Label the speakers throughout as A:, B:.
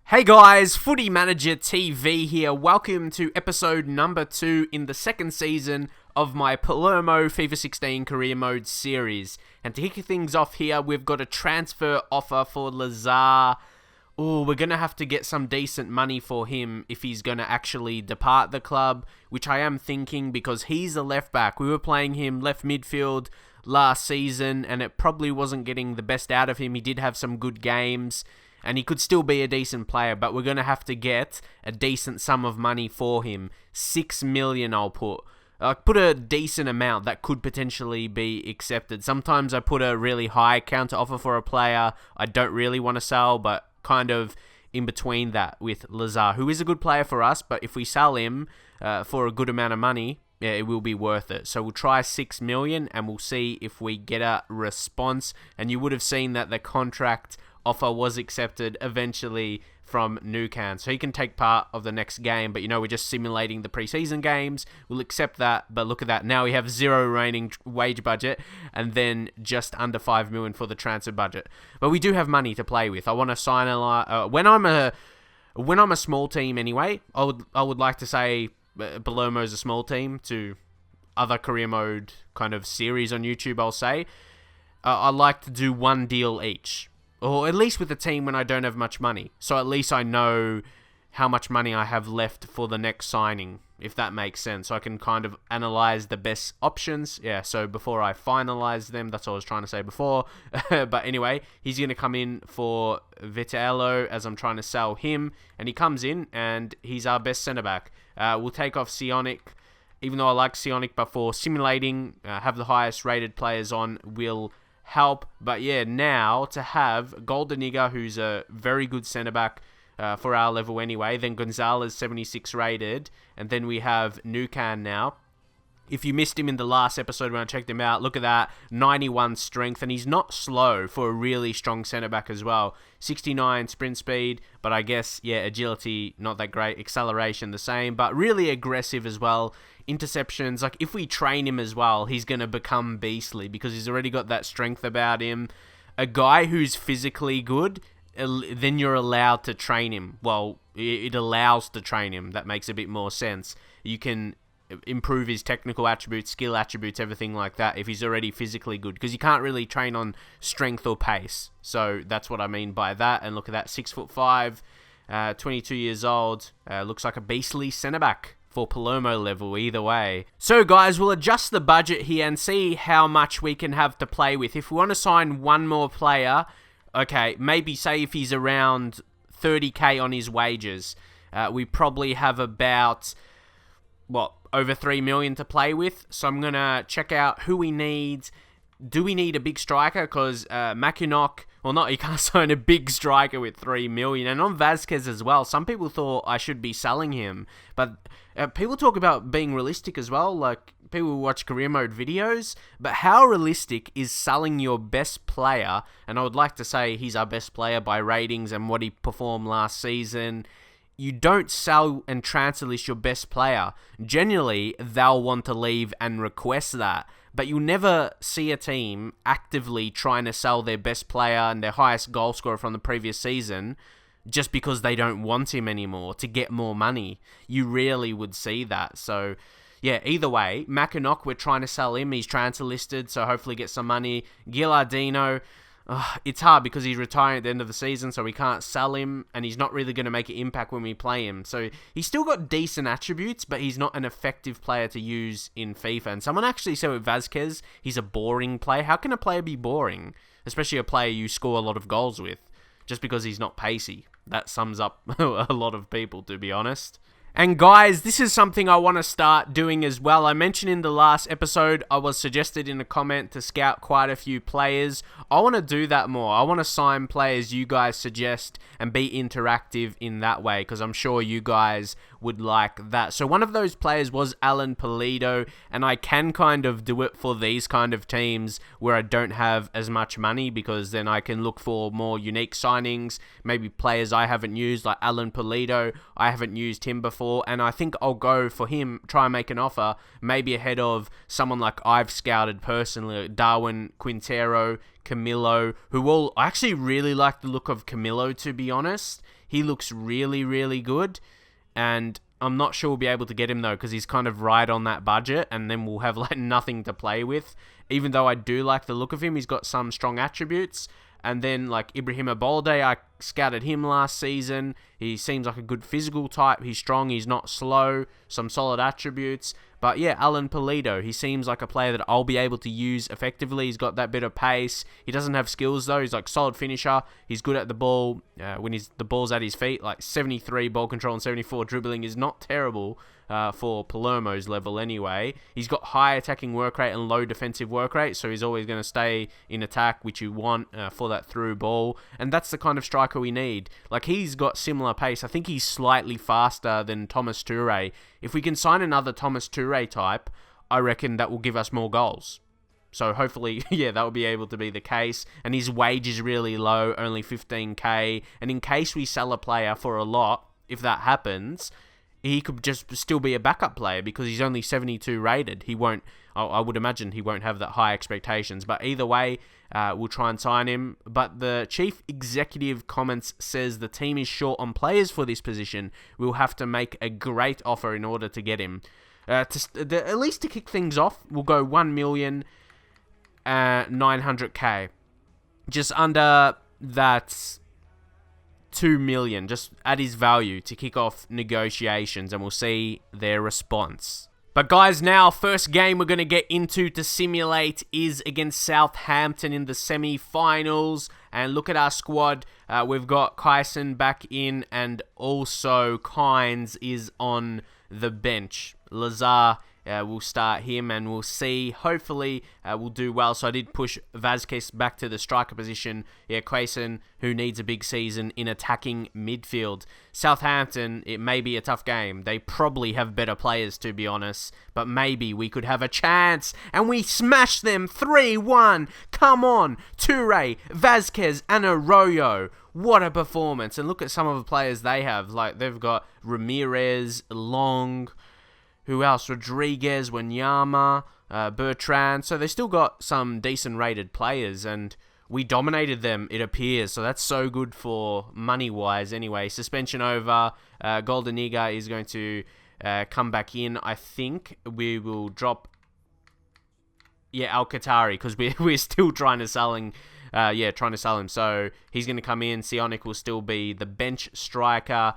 A: Hey guys, Footy Manager TV here. Welcome to episode number 2 in the second season of my Palermo FIFA 16 Career Mode series. And to kick things off here, we've got a transfer offer for Lazar. Oh, we're going to have to get some decent money for him if he's going to actually depart the club, which I am thinking because he's a left back. We were playing him left midfield last season and it probably wasn't getting the best out of him. He did have some good games. And he could still be a decent player, but we're going to have to get a decent sum of money for him. 6 million I'll put. Put a decent amount that could potentially be accepted. Sometimes I put a really high counter offer for a player I don't really want to sell, but kind of in between that with Lazar, who is a good player for us, but if we sell him for a good amount of money, yeah, it will be worth it. So we'll try 6 million and we'll see if we get a response. And you would have seen that the contract offer was accepted eventually from Newcastle. So he can take part of the next game, but we're just simulating the preseason games. We'll accept that, but look at that. Now we have 0 remaining wage budget and then just under 5 million for the transfer budget. But we do have money to play with. I want to sign when I'm a small team anyway, I would like to say Palermo's a small team to other career mode kind of series on YouTube, I'll say. I like to do one deal each. Or at least with a team when I don't have much money. So at least I know how much money I have left for the next signing, if that makes sense. So I can kind of analyze the best options. Yeah, so before I finalize them, that's what I was trying to say before. But anyway, he's going to come in for Vitello as I'm trying to sell him. And he comes in and he's our best centre-back. We'll take off Sionic. Even though I like Sionic, but for simulating, have the highest rated players on will help. But yeah, now to have Goldeniga, who's a very good centre-back for our level anyway, then Gonzalez 76 rated, and then we have Nukan now. If you missed him in the last episode when I checked him out, look at that, 91 strength, and he's not slow for a really strong centre-back as well. 69 sprint speed, but I guess, yeah, agility, not that great. Acceleration, the same, but really aggressive as well. Interceptions, like if we train him as well, he's going to become beastly because he's already got that strength about him. A guy who's physically good, then you're allowed to train him. Well, it allows to train him. That makes a bit more sense. You can improve his technical attributes, skill attributes, everything like that if he's already physically good, because you can't really train on strength or pace. So that's what I mean by that. And look at that, 6'5", 22 years old, looks like a beastly centre-back for Palermo level either way. So guys, we'll adjust the budget here and see how much we can have to play with. If we want to sign one more player, okay, maybe say if he's around 30k on his wages, we probably have about, over 3 million to play with. So I'm going to check out who we need. Do we need a big striker? Because Mackinock, you can't sign a big striker with 3 million. And on Vasquez as well, some people thought I should be selling him. But people talk about being realistic as well. Like, people who watch career mode videos. But how realistic is selling your best player? And I would like to say he's our best player by ratings and what he performed last season. You don't sell and transfer list your best player. Generally, they'll want to leave and request that. But you'll never see a team actively trying to sell their best player and their highest goal scorer from the previous season just because they don't want him anymore to get more money. You rarely would see that. So, yeah, either way, Mackinock, we're trying to sell him. He's transfer listed, so hopefully get some money. Gilardino, it's hard because he's retiring at the end of the season, so we can't sell him, and he's not really going to make an impact when we play him. So he's still got decent attributes, but he's not an effective player to use in FIFA. And someone actually said with Vasquez, he's a boring player. How can a player be boring? Especially a player you score a lot of goals with, just because he's not pacey. That sums up a lot of people, to be honest. And guys, this is something I want to start doing as well. I mentioned in the last episode, I was suggested in a comment to scout quite a few players. I want to do that more. I want to sign players you guys suggest and be interactive in that way, because I'm sure you guys would like that. So one of those players was Alan Pulido, and I can kind of do it for these kind of teams where I don't have as much money, because then I can look for more unique signings, maybe players I haven't used, like Alan Pulido. I haven't used him before, and I think I'll go for him, try and make an offer, maybe ahead of someone like I've scouted personally, like Darwin Quintero, Camilo, I actually really like the look of Camilo, to be honest. He looks really, really good, and I'm not sure we'll be able to get him, though, because he's kind of right on that budget, and then we'll have like nothing to play with. Even though I do like the look of him, he's got some strong attributes. And then, like, Ibrahim Abolde, I scouted him last season. He seems like a good physical type. He's strong. He's not slow. Some solid attributes. But, yeah, Alan Pulido, he seems like a player that I'll be able to use effectively. He's got that bit of pace. He doesn't have skills, though. He's, like, solid finisher. He's good at the ball when the ball's at his feet. Like, 73 ball control and 74 dribbling is not terrible for Palermo's level anyway. He's got high attacking work rate and low defensive work rate, so he's always going to stay in attack, which you want for that through ball. And that's the kind of striker we need. Like, he's got similar pace. I think he's slightly faster than Thomas Toure. If we can sign another Thomas Toure type, I reckon that will give us more goals. So hopefully, yeah, that will be able to be the case. And his wage is really low, only 15k. And in case we sell a player for a lot, if that happens, he could just still be a backup player because he's only 72 rated. He won't, I would imagine he won't have that high expectations. But either way, we'll try and sign him. But the chief executive comments says the team is short on players for this position. We'll have to make a great offer in order to get him. At least to kick things off, we'll go 1,900,000. Just under that 2 million, just at his value to kick off negotiations, and we'll see their response. But guys, now, first game we're going to get into to simulate is against Southampton in the semi-finals. And look at our squad. We've got Kyson back in, and also Kynes is on the bench. Lazar, we'll start him, and we'll see. Hopefully, we'll do well. So I did push Vazquez back to the striker position. Yeah, Quayson, who needs a big season in attacking midfield. Southampton, it may be a tough game. They probably have better players, to be honest. But maybe we could have a chance. And we smash them 3-1. Come on. Toure, Vazquez, and Arroyo. What a performance. And look at some of the players they have. Like, they've got Ramirez, Long, who else? Rodriguez, Wanyama, Bertrand. So they still got some decent rated players, and we dominated them, it appears. So that's so good for money-wise anyway. Suspension over. Goldeniga is going to come back in. I think we will drop Al-Qatari, because we're still trying to sell him. Trying to sell him. So he's going to come in. Sionic will still be the bench striker.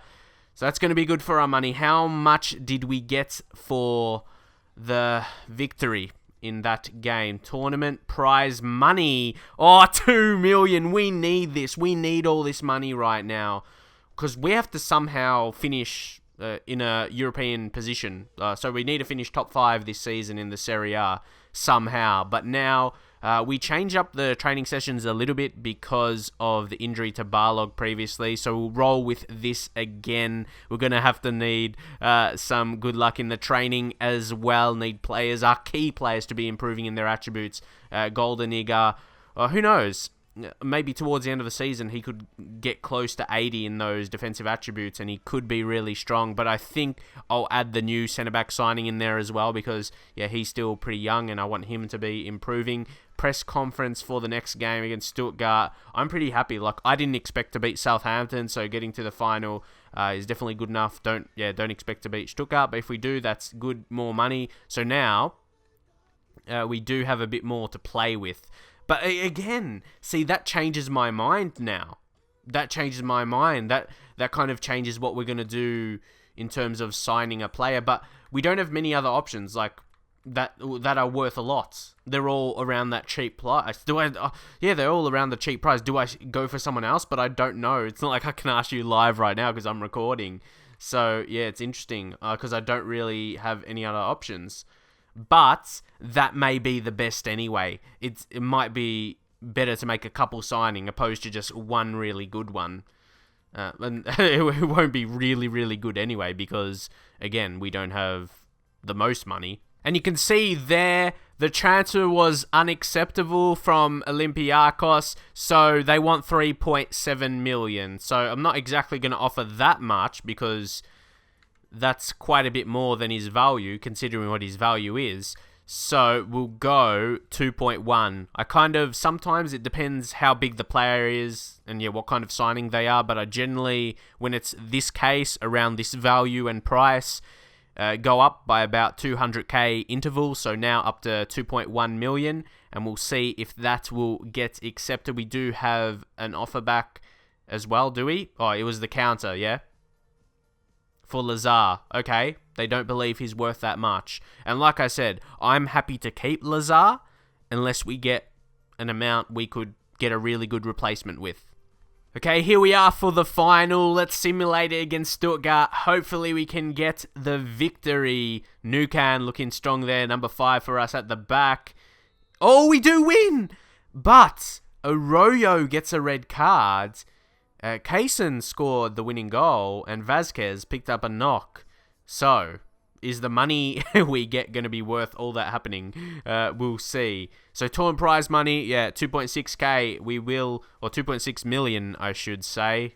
A: So that's going to be good for our money. How much did we get for the victory in that game? Tournament prize money. Oh, 2 million. We need this. We need all this money right now, because we have to somehow finish in a European position. So we need to finish top 5 this season in the Serie A somehow. But now we change up the training sessions a little bit because of the injury to Barlog previously. So we'll roll with this again. We're going to have to need some good luck in the training as well. Need players, our key players, to be improving in their attributes. Goldeniga, who knows? Maybe towards the end of the season, he could get close to 80 in those defensive attributes, and he could be really strong. But I think I'll add the new centre-back signing in there as well, because, yeah, he's still pretty young, and I want him to be improving. Press conference for the next game against Stuttgart. I'm pretty happy. Like, I didn't expect to beat Southampton, so getting to the final is definitely good enough. Don't expect to beat Stuttgart, but if we do, that's good, more money. So now, we do have a bit more to play with. But again, see, that changes my mind now. That changes my mind. That kind of changes what we're going to do in terms of signing a player. But we don't have many other options like that are worth a lot. They're all around that cheap price. They're all around the cheap price. Do I go for someone else? But I don't know. It's not like I can ask you live right now because I'm recording. So, yeah, it's interesting because I don't really have any other options. But that may be the best anyway. It might be better to make a couple signing opposed to just one really good one. And it won't be really, really good anyway because, again, we don't have the most money. And you can see there, the transfer was unacceptable from Olympiacos, so they want 3.7 million. So I'm not exactly going to offer that much because that's quite a bit more than his value, considering what his value is. So we'll go 2.1. Sometimes it depends how big the player is and what kind of signing they are, but I generally, when it's this case, around this value and price, go up by about 200k interval, so now up to 2.1 million, and we'll see if that will get accepted. We do have an offer back as well, do we? Oh, it was the counter, yeah? For Lazar. Okay, they don't believe he's worth that much. And like I said, I'm happy to keep Lazar unless we get an amount we could get a really good replacement with. Okay, here we are for the final. Let's simulate it against Stuttgart. Hopefully we can get the victory. Newcastle looking strong there. Number 5 for us at the back. Oh, we do win! But Arroyo gets a red card. Kaysen scored the winning goal, and Vasquez picked up a knock. So, is the money we get going to be worth all that happening? We'll see. So, torn prize money, 2.6k, we will, or 2.6 million, I should say.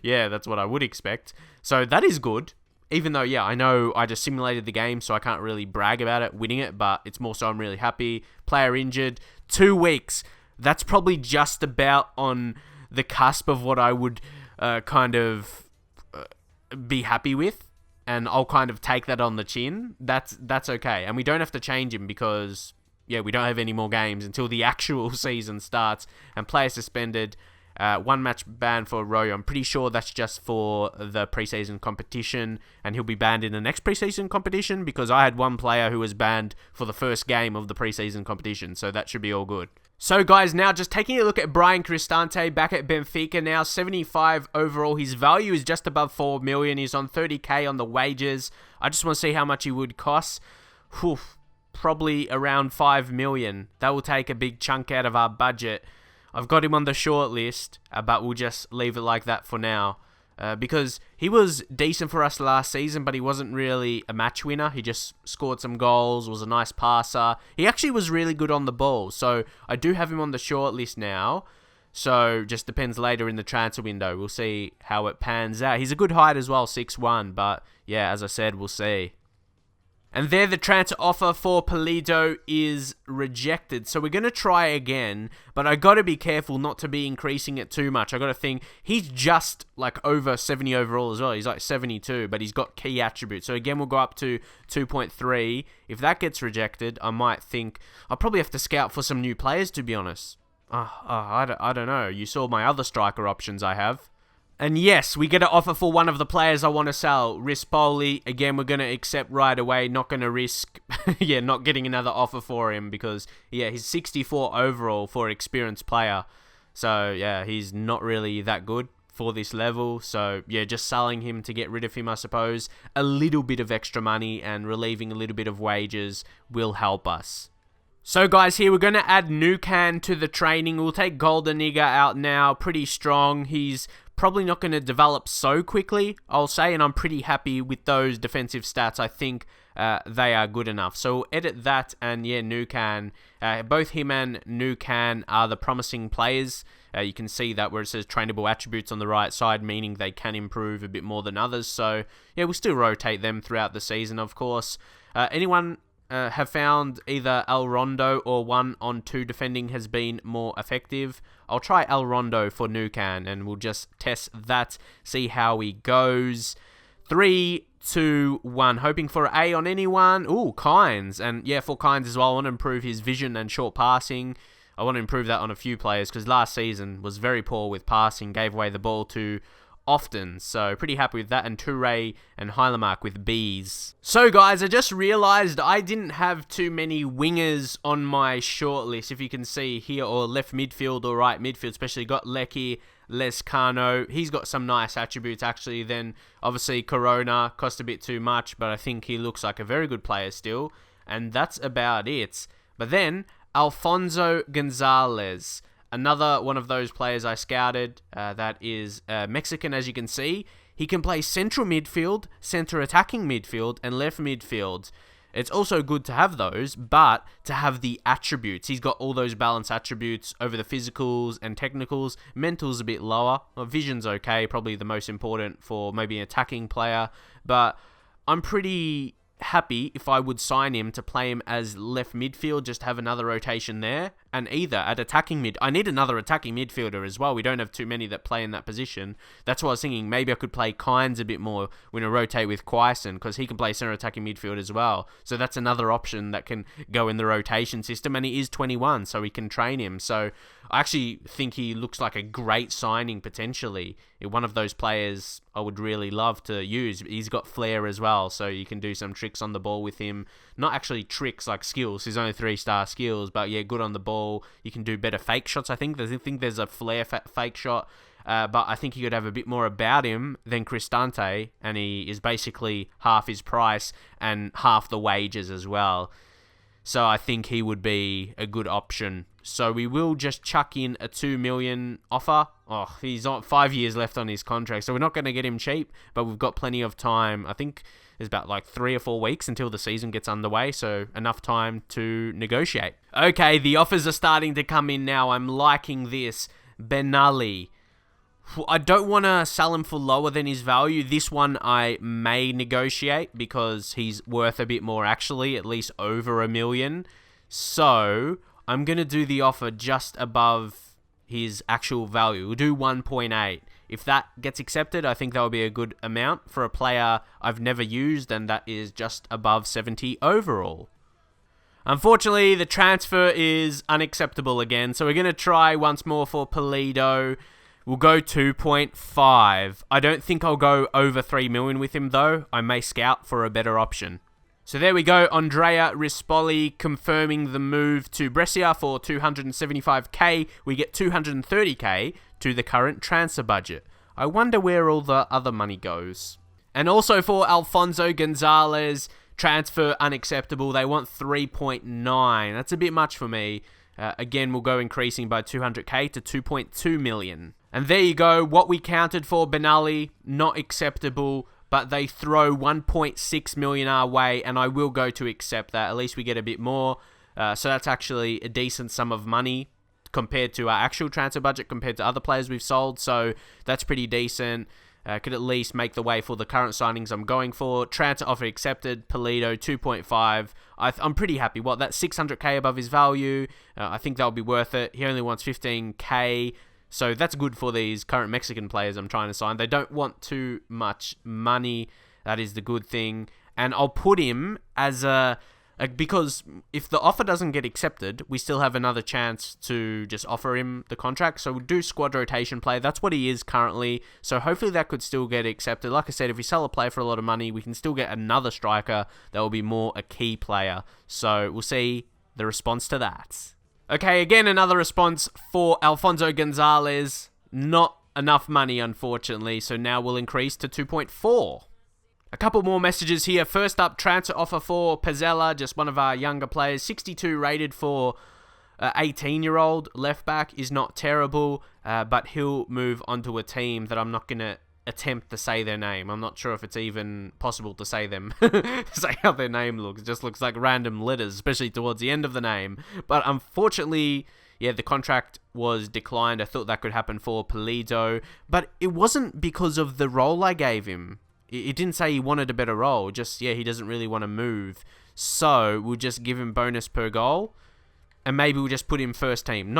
A: Yeah, that's what I would expect. So, that is good. Even though, I know I just simulated the game, so I can't really brag about it, winning it, but it's more so I'm really happy. Player injured, 2 weeks. That's probably just about on the cusp of what I would be happy with, and I'll kind of take that on the chin. That's okay, and we don't have to change him because we don't have any more games until the actual season starts. And player suspended, 1 match ban for Arroyo. I'm pretty sure that's just for the preseason competition, and he'll be banned in the next preseason competition because I had 1 player who was banned for the first game of the preseason competition, so that should be all good. So guys, now just taking a look at Brian Cristante back at Benfica now, 75 overall. His value is just above 4 million. He's on 30k on the wages. I just want to see how much he would cost. Probably around 5 million. That will take a big chunk out of our budget. I've got him on the short list, but we'll just leave it like that for now. Because he was decent for us last season, but he wasn't really a match winner. He just scored some goals, was a nice passer. He actually was really good on the ball, so I do have him on the short list now. So just depends later in the transfer window. We'll see how it pans out. He's a good height as well, 6'1", but as I said, we'll see. And there the transfer offer for Pulido is rejected. So we're going to try again, but I got to be careful not to be increasing it too much. I got to think he's just like over 70 overall as well. He's like 72, but he's got key attributes. So again, we'll go up to 2.3. If that gets rejected, I might think I'll probably have to scout for some new players, to be honest. I don't know. You saw my other striker options I have. And yes, we get an offer for one of the players I want to sell, Rispoli. Again, we're going to accept right away. Not going to risk, not getting another offer for him because, he's 64 overall for an experienced player. So, he's not really that good for this level. So, just selling him to get rid of him, I suppose. A little bit of extra money and relieving a little bit of wages will help us. So guys, here we're going to add Newcastle to the training. We'll take Goldeniga out now. Pretty strong. He's probably not going to develop so quickly, I'll say, and I'm pretty happy with those defensive stats. I think they are good enough. So we'll edit that, and Newcastle, both him and Newcastle are the promising players. You can see that where it says trainable attributes on the right side, meaning they can improve a bit more than others. So we'll still rotate them throughout the season, of course. Anyone have found either El Rondo or 1-on-2 defending has been more effective? I'll try El Rondo for Newcastle, and we'll just test that, see how he goes. 3, 2, 1. Hoping for an A on anyone. Ooh, Kynes. And for Kynes as well, I want to improve his vision and short passing. I want to improve that on a few players because last season was very poor with passing, gave away the ball too often, so pretty happy with that. And Toure and Heilemark with Bs. So guys, I just realized I didn't have too many wingers on my shortlist, if you can see here, or left midfield or right midfield, especially got Lecky, Lescano. He's got some nice attributes actually. Then obviously Corona cost a bit too much, but I think he looks like a very good player still, and that's about it. But then Alfonso Gonzalez, another one of those players I scouted that is Mexican, as you can see. He can play central midfield, center attacking midfield, and left midfield. It's also good to have those, but to have the attributes. He's got all those balance attributes over the physicals and technicals. Mental's a bit lower. Vision's okay, probably the most important for maybe an attacking player. But I'm pretty happy if I would sign him to play him as left midfield, just have another rotation there, and either at attacking mid. I need another attacking midfielder as well. We don't have too many that play in that position. That's why I was thinking maybe I could play Kynes a bit more when I rotate with Quaison, because he can play center attacking midfield as well. So that's another option that can go in the rotation system, and he is 21, so we can train him. So I actually think he looks like a great signing potentially. One of those players I would really love to use. He's got flair as well, so you can do some tricks on the ball with him. Not actually tricks like skills. He's only 3-star skills, but yeah, good on the ball. You can do better fake shots, I think. There's a flair fake shot, but I think he could have a bit more about him than Cristante, and he is basically half his price and half the wages as well. So I think he would be a good option. So we will just chuck in a 2 million offer. Oh, he's on 5 years left on his contract, so we're not going to get him cheap, but we've got plenty of time. I think there's about like 3 or 4 weeks until the season gets underway, so enough time to negotiate. Okay, the offers are starting to come in now. I'm liking this. Benali. I don't want to sell him for lower than his value. This one I may negotiate because he's worth a bit more actually, at least over $1 million. So I'm going to do the offer just above his actual value. We'll do 1.8. If that gets accepted, I think that would be a good amount for a player I've never used, and that is just above 70 overall. Unfortunately, the transfer is unacceptable again, so we're going to try once more for Pulido. We'll go 2.5. I don't think I'll go over 3 million with him though. I may scout for a better option. So there we go, Andrea Rispoli confirming the move to Brescia for 275k. We get 230k to the current transfer budget. I wonder where all the other money goes. And also for Alfonso Gonzalez, transfer unacceptable. They want 3.9. That's a bit much for me. Again, we'll go increasing by 200k to 2.2 million. And there you go, what we counted for Benali, not acceptable, but they throw 1.6 million our way, and I will go to accept that. At least we get a bit more. So that's actually a decent sum of money compared to our actual transfer budget, compared to other players we've sold. So that's pretty decent. Could at least make the way for the current signings I'm going for. Transfer offer accepted. Pulido 2.5. I'm pretty happy. What, that's 600k above his value. I think that'll be worth it. He only wants 15k. So that's good for these current Mexican players I'm trying to sign. They don't want too much money. That is the good thing. And I'll put him as because if the offer doesn't get accepted, we still have another chance to just offer him the contract. So we'll do squad rotation play. That's what he is currently. So hopefully that could still get accepted. Like I said, if we sell a player for a lot of money, we can still get another striker that will be more a key player. So we'll see the response to that. Okay, again, another response for Alfonso Gonzalez. Not enough money, unfortunately, so now we'll increase to 2.4. A couple more messages here. First up, transfer offer for Pezzella, just one of our younger players. 62 rated for 18-year-old left back is not terrible, but he'll move onto a team that I'm not going to attempt to say their name. I'm not sure if it's even possible to say them, say how their name looks. It just looks like random letters, especially towards the end of the name. But unfortunately, yeah, the contract was declined. I thought that could happen for Pulido, but it wasn't because of the role I gave him. It didn't say he wanted a better role, just, yeah, he doesn't really want to move. So we'll just give him bonus per goal, and maybe we'll just put him first team.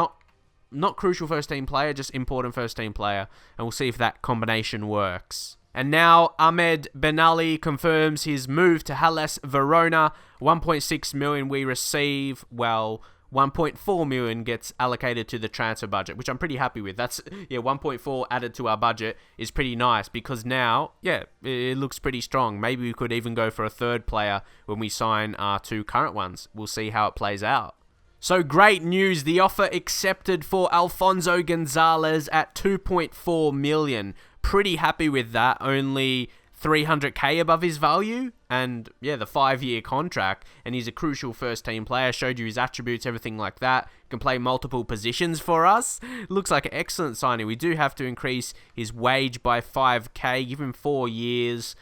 A: Not crucial first team player, just important first team player. And we'll see if that combination works. And now Ahmed Benali confirms his move to Hellas Verona. 1.6 million we receive. Well, 1.4 million gets allocated to the transfer budget, which I'm pretty happy with. That's, yeah, 1.4 added to our budget is pretty nice because now, yeah, it looks pretty strong. Maybe we could even go for a third player when we sign our 2 current ones. We'll see how it plays out. So great news, the offer accepted for Alfonso Gonzalez at 2.4 million. Pretty happy with that, only 300k above his value, and yeah, the 5-year contract, and he's a crucial first team player. Showed you his attributes, everything like that. Can play multiple positions for us. Looks like an excellent signing. We do have to increase his wage by 5k, give him 4 years,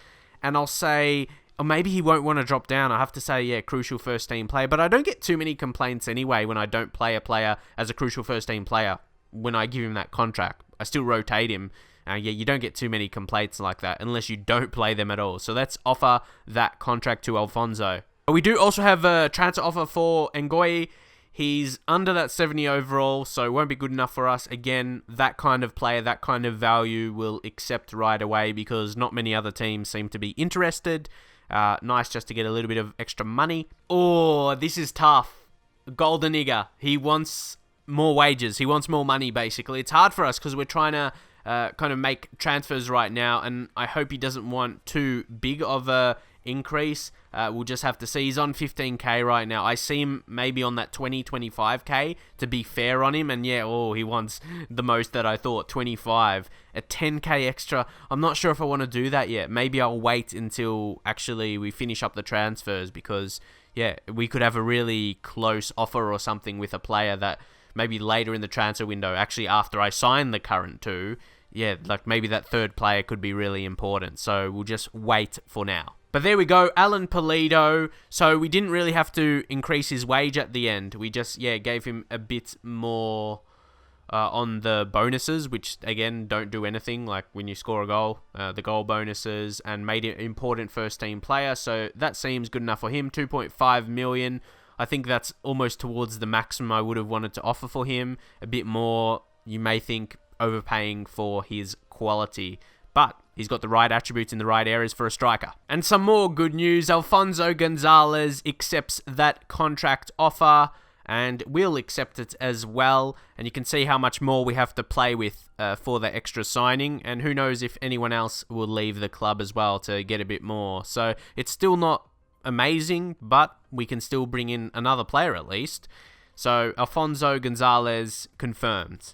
A: and I'll say, or maybe he won't want to drop down. I have to say, yeah, crucial first team player. But I don't get too many complaints anyway when I don't play a player as a crucial first team player when I give him that contract. I still rotate him Yeah, you don't get too many complaints like that unless you don't play them at all. So let's offer that contract to Alfonso. We do also have a transfer offer for Ngoyi. He's under that 70 overall, so it won't be good enough for us. Again, that kind of player, that kind of value we'll accept right away because not many other teams seem to be interested. Nice just to get a little bit of extra money. Oh, this is tough. Golden Nigger. He wants more wages. He wants more money, basically. It's hard for us because we're trying to kind of make transfers right now, and I hope he doesn't want too big of a increase. We'll just have to see. He's on 15k right now. I see him maybe on that 25k to be fair on him, and yeah, he wants the most that I thought, 25. A 10k extra. I'm not sure if I want to do that yet. Maybe I'll wait until actually we finish up the transfers because yeah, we could have a really close offer or something with a player that maybe later in the transfer window, actually after I sign the current two, yeah, like maybe that third player could be really important. So we'll just wait for now. But there we go, Alan Pulido. So we didn't really have to increase his wage at the end. We just, yeah, gave him a bit more on the bonuses, which, again, don't do anything. Like when you score a goal, the goal bonuses, and made it an important first-team player. So that seems good enough for him, 2.5 million. I think that's almost towards the maximum I would have wanted to offer for him. A bit more, you may think, overpaying for his quality. But he's got the right attributes in the right areas for a striker. And some more good news. Alfonso Gonzalez accepts that contract offer, and we'll accept it as well. And you can see how much more we have to play with for the extra signing. And who knows if anyone else will leave the club as well to get a bit more. So it's still not amazing, but we can still bring in another player at least. So Alfonso Gonzalez confirmed.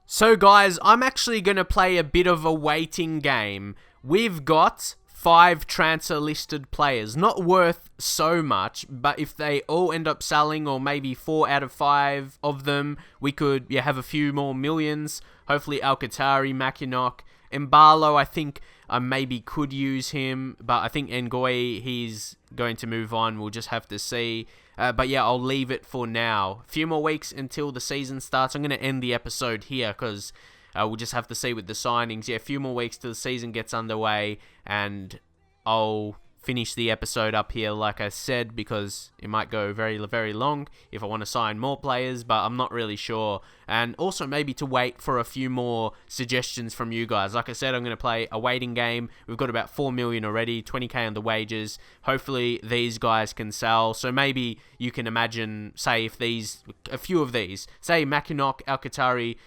A: So guys, I'm actually going to play a bit of a waiting game. We've got 5 transfer listed players. Not worth so much, but if they all end up selling, or maybe 4 out of 5 of them, we could have a few more millions. Hopefully Alcatari, Mackinock, Mbalo, I think I maybe could use him, but I think Ngoyi, he's going to move on. We'll just have to see. But yeah, I'll leave it for now. A few more weeks until the season starts. I'm going to end the episode here because we'll just have to see with the signings. Yeah, a few more weeks till the season gets underway, and I'll finish the episode up here, like I said, because it might go very, very long if I want to sign more players, but I'm not really sure. And also maybe to wait for a few more suggestions from you guys. Like I said, I'm going to play a waiting game. We've got about 4 million already, 20k on the wages. Hopefully these guys can sell. So maybe you can imagine, say, if a few of these, say Mackinock, Alcatari,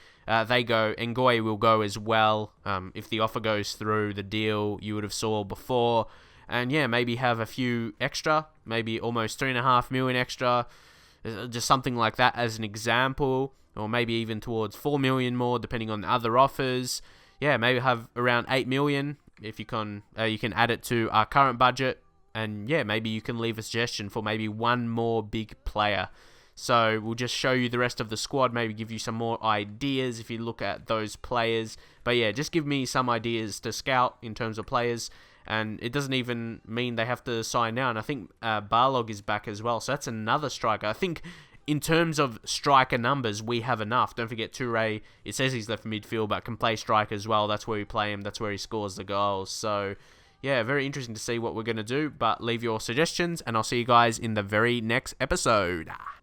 A: they go, Ngoyi will go as well. If the offer goes through, the deal you would have saw before. And yeah, maybe have a few extra, maybe almost 3.5 million extra, just something like that as an example, or maybe even towards 4 million more, depending on the other offers. Yeah, maybe have around 8 million if you can add it to our current budget, and yeah, maybe you can leave a suggestion for maybe one more big player. So we'll just show you the rest of the squad, maybe give you some more ideas if you look at those players. But yeah, just give me some ideas to scout in terms of players. And it doesn't even mean they have to sign now. And I think Barlog is back as well. So that's another striker. I think in terms of striker numbers, we have enough. Don't forget Toure. It says he's left midfield, but can play striker as well. That's where we play him. That's where he scores the goals. So yeah, very interesting to see what we're going to do. But leave your suggestions, and I'll see you guys in the very next episode.